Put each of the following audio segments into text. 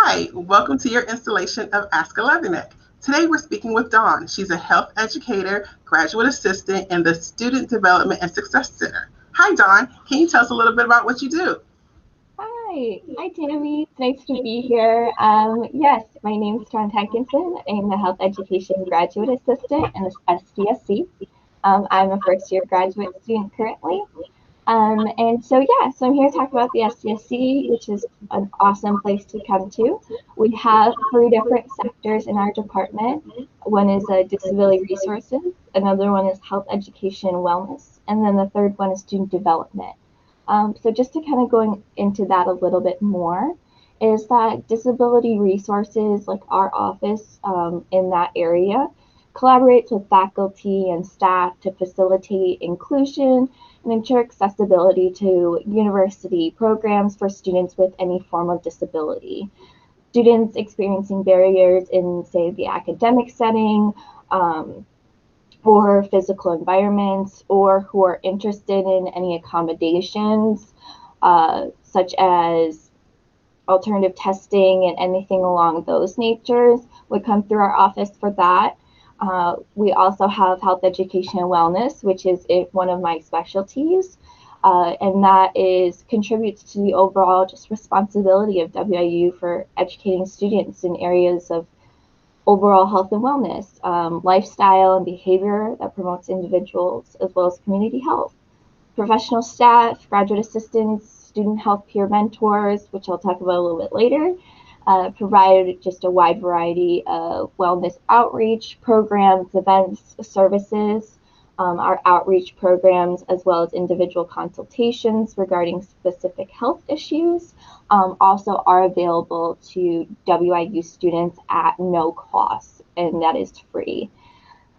Hi, welcome to your installation of Ask a Leatherneck. Today we're speaking with Dawn. She's a health educator, graduate assistant in the Student Development and Success Center. Hi, Dawn. Can you tell us a little bit about what you do? Hi, Tammy. It's nice to be here. Yes, my name is Dawn Hankinson. I'm the Health Education Graduate Assistant in the SDSC. I'm a first-year graduate student currently. So I'm here to talk about the SDSC, which is an awesome place to come to. We have three different sectors in our department. One is disability resources, another one is health education and wellness, and then the third one is student development. So just to kind of go into that a little bit more, is that disability resources, like our office in that area, collaborates with faculty and staff to facilitate inclusion and ensure accessibility to university programs for students with any form of disability. Students experiencing barriers in, say, the academic setting, or physical environments, or who are interested in any accommodations, such as alternative testing and anything along those natures, would come through our office for that. We also have health education and wellness, which is one of my specialties, and that contributes to the overall just responsibility of WIU for educating students in areas of overall health and wellness, lifestyle and behavior that promotes individuals as well as community health. Professional staff, graduate assistants, student health peer mentors, which I'll talk about a little bit later, provide just a wide variety of wellness outreach programs, events, services. Our outreach programs, as well as individual consultations regarding specific health issues, also are available to WIU students at no cost, and that is free.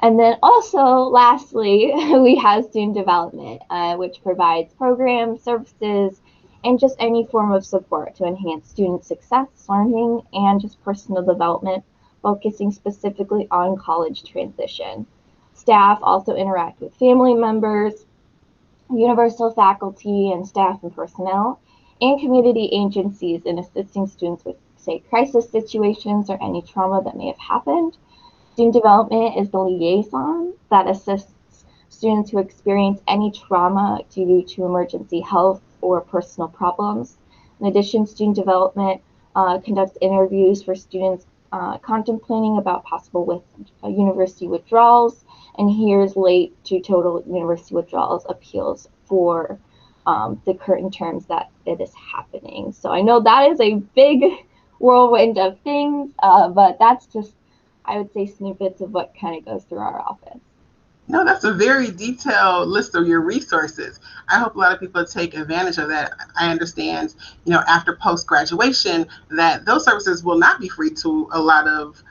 And then also, lastly, we have student development, which provides programs, services, and just any form of support to enhance student success, learning, and just personal development, focusing specifically on college transition. Staff also interact with family members, universal faculty and staff and personnel, and community agencies in assisting students with, say, crisis situations or any trauma that may have happened. Student development is the liaison that assists students who experience any trauma due to emergency health or personal problems. In addition, student development conducts interviews for students contemplating about possible university withdrawals, and here's late to total university withdrawals appeals for the current terms that it is happening. So I know that is a big whirlwind of things, but that's just, I would say, snippets of what kind of goes through our office. No, that's a very detailed list of your resources. I hope a lot of people take advantage of that. I understand, after post graduation, that those services will not be free to a lot of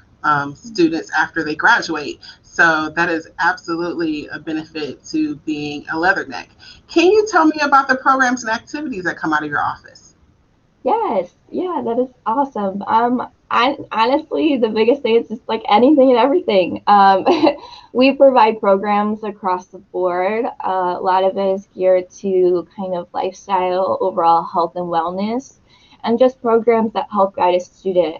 students after they graduate. So that is absolutely a benefit to being a Leatherneck. Can you tell me about the programs and activities that come out of your office? Yes, yeah, that is awesome. Honestly, the biggest thing is just like anything and everything. We provide programs across the board. A lot of it is geared to kind of lifestyle, overall health and wellness, and just programs that help guide a student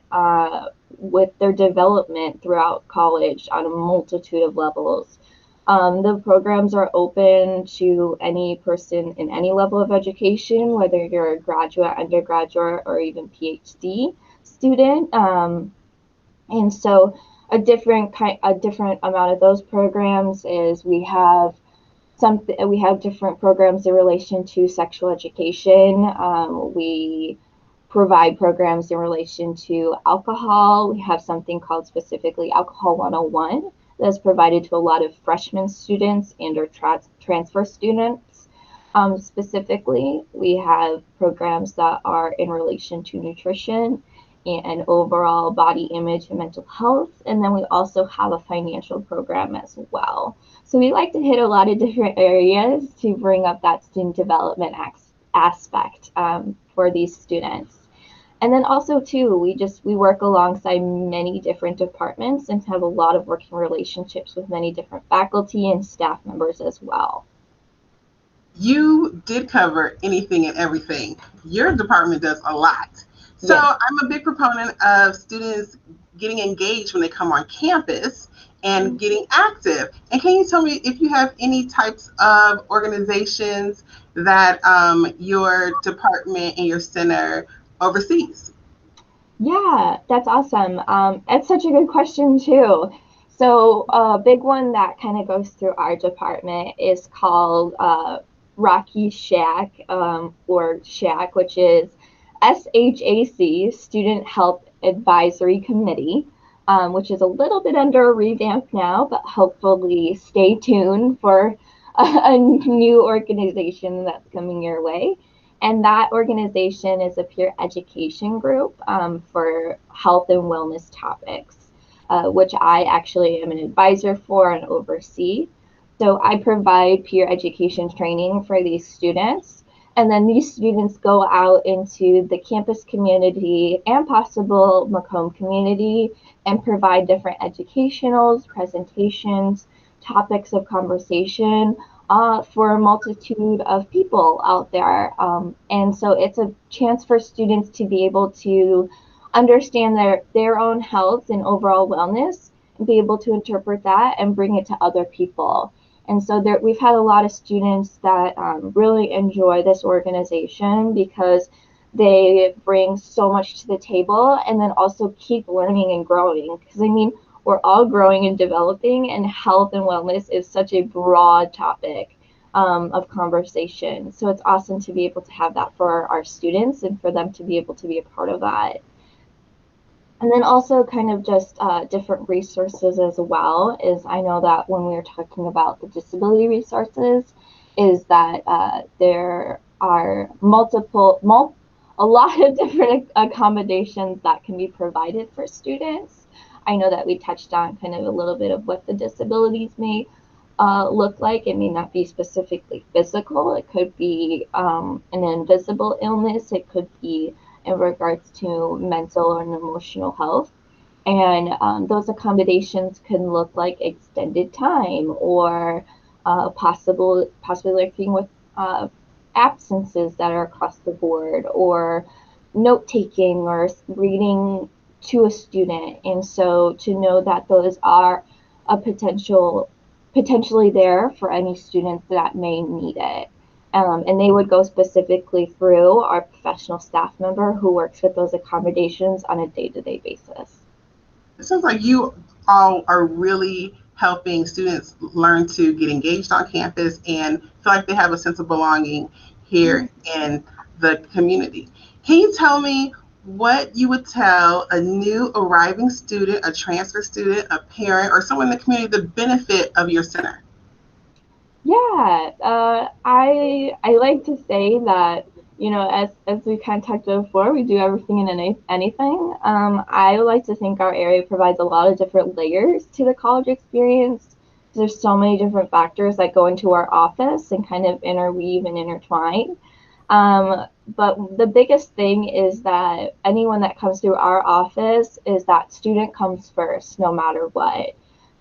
with their development throughout college on a multitude of levels. The programs are open to any person in any level of education, whether you're a graduate, undergraduate, or even PhD student. And so a different amount of those programs is we have different programs in relation to sexual education. We provide programs in relation to alcohol. We have something called specifically Alcohol 101 that's provided to a lot of freshman students and or transfer students. Specifically, we have programs that are in relation to nutrition and overall body image and mental health. And then we also have a financial program as well. So we like to hit a lot of different areas to bring up that student development aspect for these students. And then also too, we work alongside many different departments and have a lot of working relationships with many different faculty and staff members as well. You did cover anything and everything. Your department does a lot. So Yes. I'm a big proponent of students getting engaged when they come on campus and getting active. And can you tell me if you have any types of organizations that your department and your center oversees? Yeah, that's awesome. It's such a good question too. So a big one that kind of goes through our department is called Rocky Shack, or SHAC, which is SHAC, Student Health Advisory Committee, which is a little bit under a revamp now, but hopefully stay tuned for a new organization that's coming your way. And that organization is a peer education group for health and wellness topics, which I actually am an advisor for and oversee. So I provide peer education training for these students. And then these students go out into the campus community and possible Macomb community and provide different educationals, presentations, topics of conversation for a multitude of people out there. And so it's a chance for students to be able to understand their own health and overall wellness and be able to interpret that and bring it to other people. And so we've had a lot of students that really enjoy this organization because they bring so much to the table and then also keep learning and growing. Because I mean, we're all growing and developing, and health and wellness is such a broad topic of conversation. So it's awesome to be able to have that for our students and for them to be able to be a part of that. And then also kind of just different resources as well is I know that when we were talking about the disability resources is that there are a lot of different accommodations that can be provided for students. I know that we touched on kind of a little bit of what the disabilities may look like. It may not be specifically physical. It could be an invisible illness. It could be in regards to mental and emotional health. And those accommodations can look like extended time or possibly working with absences that are across the board or note taking or reading to a student. And so to know that those are a potentially there for any students that may need it. And they would go specifically through our professional staff member who works with those accommodations on a day-to-day basis. It sounds like you all are really helping students learn to get engaged on campus and feel like they have a sense of belonging here in the community. Can you tell me what you would tell a new arriving student, a transfer student, a parent, or someone in the community the benefit of your center? Yeah, I like to say that as we kind of talked about before, we do everything and anything. I like to think our area provides a lot of different layers to the college experience. There's so many different factors that go into our office and kind of interweave and intertwine. But the biggest thing is that anyone that comes through our office is that student comes first, no matter what,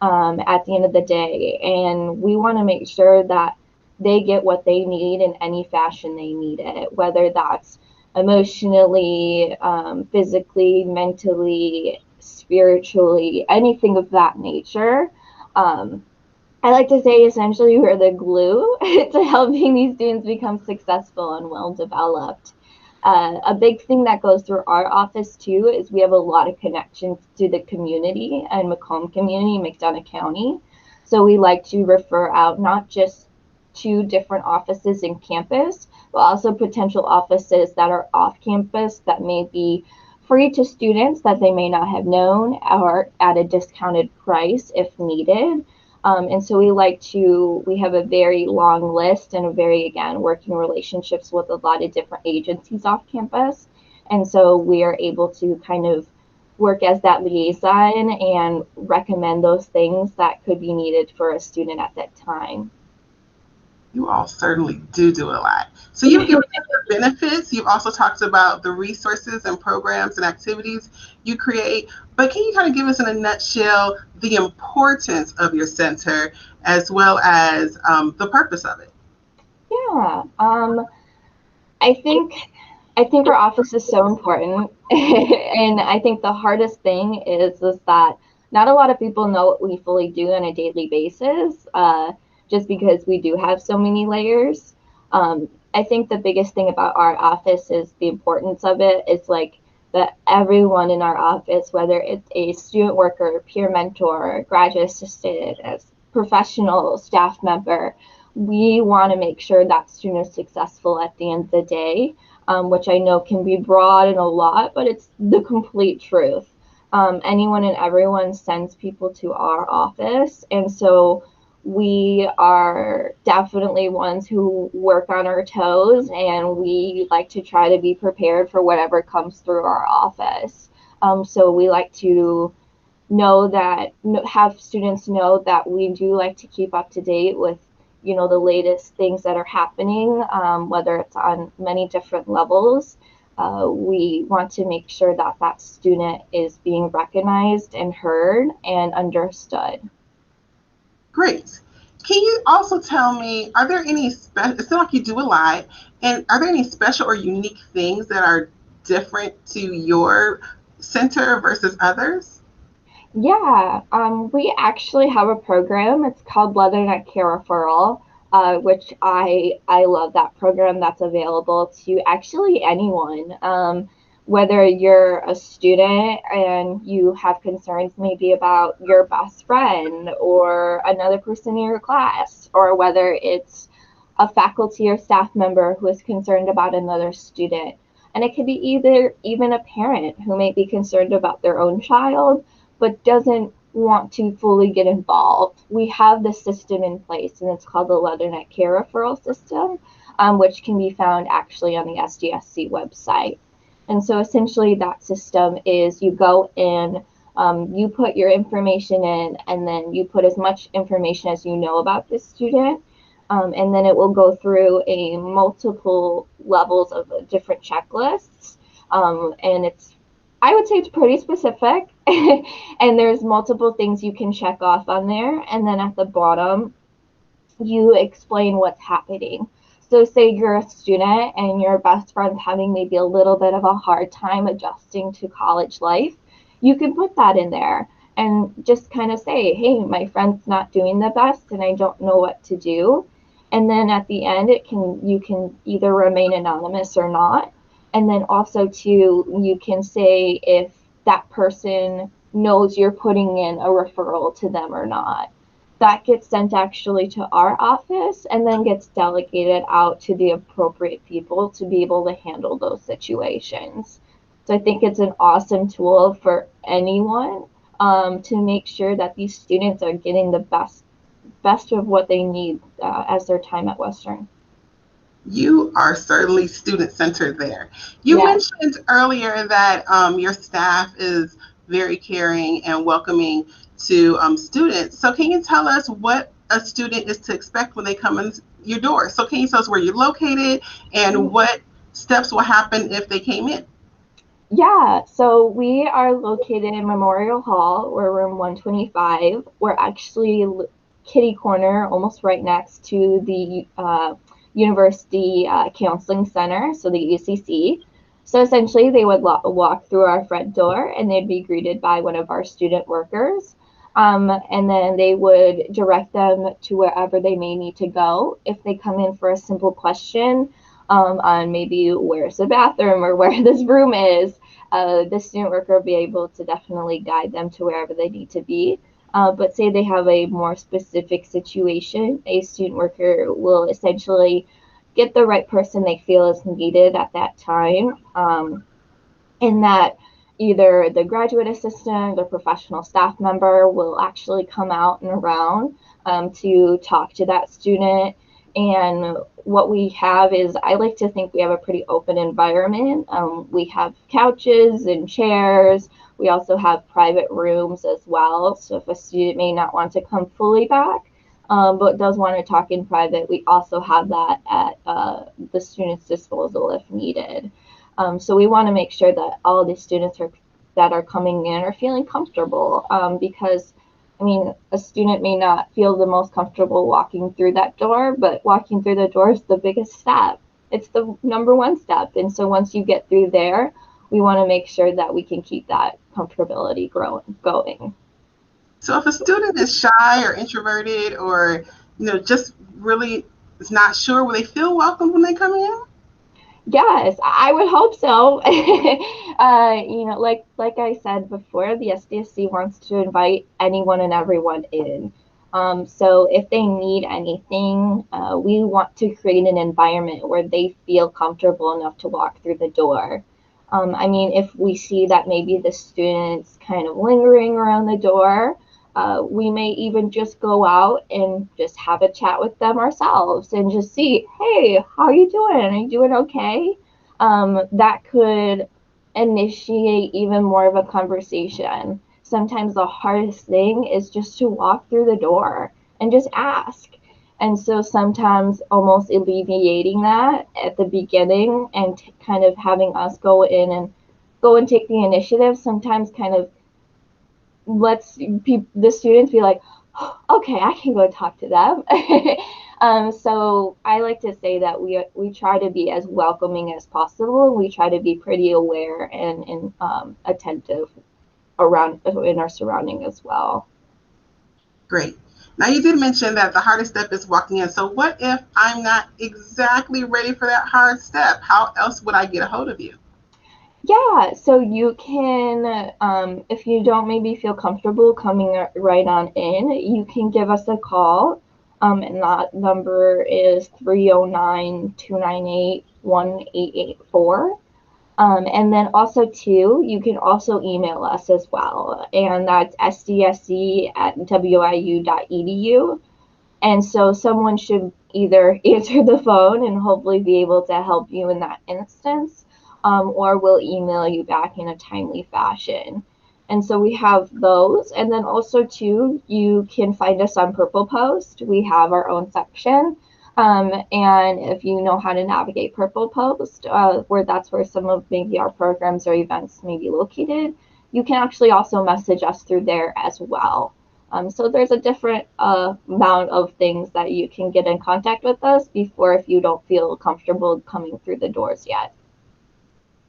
at the end of the day. And we want to make sure that they get what they need in any fashion they need it, whether that's emotionally, physically, mentally, spiritually, anything of that nature. I like to say essentially we're the glue to helping these students become successful and well developed. A big thing that goes through our office too is we have a lot of connections to the community and Macomb community, McDonough County. So we like to refer out not just to different offices in campus, but also potential offices that are off campus that may be free to students that they may not have known or at a discounted price if needed. And so we have a very long list and a very, again, working relationships with a lot of different agencies off campus. And so we are able to kind of work as that liaison and recommend those things that could be needed for a student at that time. You all certainly do a lot. So you've given us the benefits. You've also talked about the resources and programs and activities you create. But can you kind of give us in a nutshell the importance of your center as well as the purpose of it? Yeah. I think I think our office is so important. And I think the hardest thing is that not a lot of people know what we fully do on a daily basis, just because we do have so many layers. I think the biggest thing about our office is the importance of it. It's like that everyone in our office, whether it's a student worker, peer mentor, graduate assistant, as professional staff member, we want to make sure that student is successful at the end of the day, which I know can be broad and a lot, but it's the complete truth. Anyone and everyone sends people to our office, and so we are definitely ones who work on our toes, and we like to try to be prepared for whatever comes through our office. So we like to know that, have students know that we do like to keep up to date with, the latest things that are happening, whether it's on many different levels. We want to make sure that that student is being recognized and heard and understood. Great. Can you also tell me, are there any it seems like you do a lot, and are there any special or unique things that are different to your center versus others? Yeah, we actually have a program. It's called Leatherneck Referral, which I love that program. That's available to actually anyone. Whether you're a student and you have concerns maybe about your best friend or another person in your class, or whether it's a faculty or staff member who is concerned about another student. And it could be either even a parent who may be concerned about their own child but doesn't want to fully get involved. We have the system in place, and it's called the Leatherneck Care Referral System, which can be found actually on the SDSC website. And so essentially that system is you go in, you put your information in, and then you put as much information as you know about the student. And then it will go through a multiple levels of different checklists. And I would say it's pretty specific. And there's multiple things you can check off on there. And then at the bottom, you explain what's happening. So say you're a student and your best friend's having maybe a little bit of a hard time adjusting to college life, you can put that in there and just kind of say, hey, my friend's not doing the best and I don't know what to do. And then at the end, you can either remain anonymous or not. And then also too, you can say if that person knows you're putting in a referral to them or not. That gets sent actually to our office and then gets delegated out to the appropriate people to be able to handle those situations. So I think it's an awesome tool for anyone, to make sure that these students are getting the best of what they need as their time at Western. You are certainly student-centered there. You Yes. mentioned earlier that your staff is very caring and welcoming to students. So can you tell us what a student is to expect when they come in your door? So can you tell us where you're located and what steps will happen if they came in? Yeah, so we are located in Memorial Hall. We're room 125. We're actually kitty corner, almost right next to the University Counseling Center, so the UCC. So essentially, they would walk through our front door and they'd be greeted by one of our student workers. And then they would direct them to wherever they may need to go. If they come in for a simple question, on maybe where's the bathroom or where this room is, the student worker will be able to definitely guide them to wherever they need to be. But say they have a more specific situation, a student worker will essentially get the right person they feel is needed at that time. In that either the graduate assistant or the professional staff member will actually come out and around, to talk to that student. And what we have is, I like to think we have a pretty open environment. We have couches and chairs. We also have private rooms as well. So if a student may not want to come fully back, but does want to talk in private, we also have that at the student's disposal if needed. So we want to make sure that all the students that are coming in are feeling comfortable, because I mean, a student may not feel the most comfortable walking through that door, but walking through the door is the biggest step. it's the number one step. And so once you get through there, we want to make sure that we can keep that comfortability going. So if a student is shy or introverted or, just really is not sure, will they feel welcome when they come in? Yes, I would hope so. Like I said before, the SDSC wants to invite anyone and everyone in. So if they need anything, we want to create an environment where they feel comfortable enough to walk through the door. I mean, if we see that maybe the student's kind of lingering around the door, we may even just go out and just have a chat with them ourselves and just see, hey, how are you doing? Are you doing okay? That could initiate even more of a conversation. Sometimes the hardest thing is just to walk through the door and just ask. And so sometimes almost alleviating that at the beginning and kind of having us go and take the initiative sometimes kind of lets the students be like, oh, okay, I can go talk to them. So I like to say that we try to be as welcoming as possible. We try to be pretty aware and attentive around in our surrounding as well. Great. Now you did mention that the hardest step is walking in. So what if I'm not exactly ready for that hard step? How else would I get a hold of you? Yeah, so you can, if you don't maybe feel comfortable coming right on in, you can give us a call. And that number is 309-298-1884. And then also too, you can also email us as well, and that's sdsc@wiu.edu. And so someone should either answer the phone and hopefully be able to help you in that instance, or we'll email you back in a timely fashion. And so we have those. And then also, too, you can find us on Purple Post. We have our own section. And if you know how to navigate Purple Post, that's where some of maybe our programs or events may be located, you can actually also message us through there as well. So there's a different amount of things that you can get in contact with us before if you don't feel comfortable coming through the doors yet.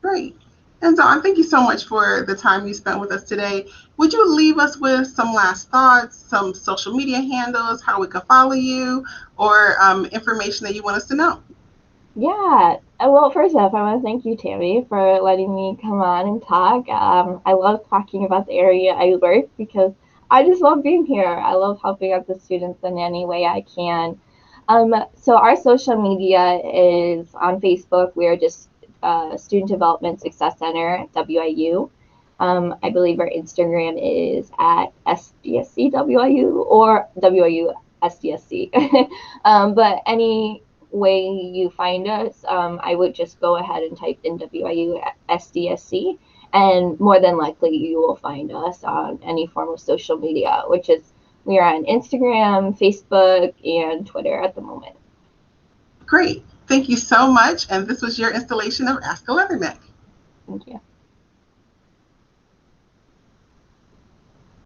Great. And Dawn, thank you so much for the time you spent with us today. Would you leave us with some last thoughts, some social media handles, how we can follow you, or information that you want us to know? Yeah. Well, first off, I want to thank you, Tammy, for letting me come on and talk. I love talking about the area I work because I just love being here. I love helping out the students in any way I can. So our social media is on Facebook. We are just Student Development Success Center at WIU. I believe our Instagram is at SDSC WIU or WIU SDSC. But any way you find us, I would just go ahead and type in WIU SDSC, and more than likely you will find us on any form of social media, which is we are on Instagram, Facebook, and Twitter at the moment. Great. Thank you so much. And this was your installation of Ask a Leatherneck. Thank you.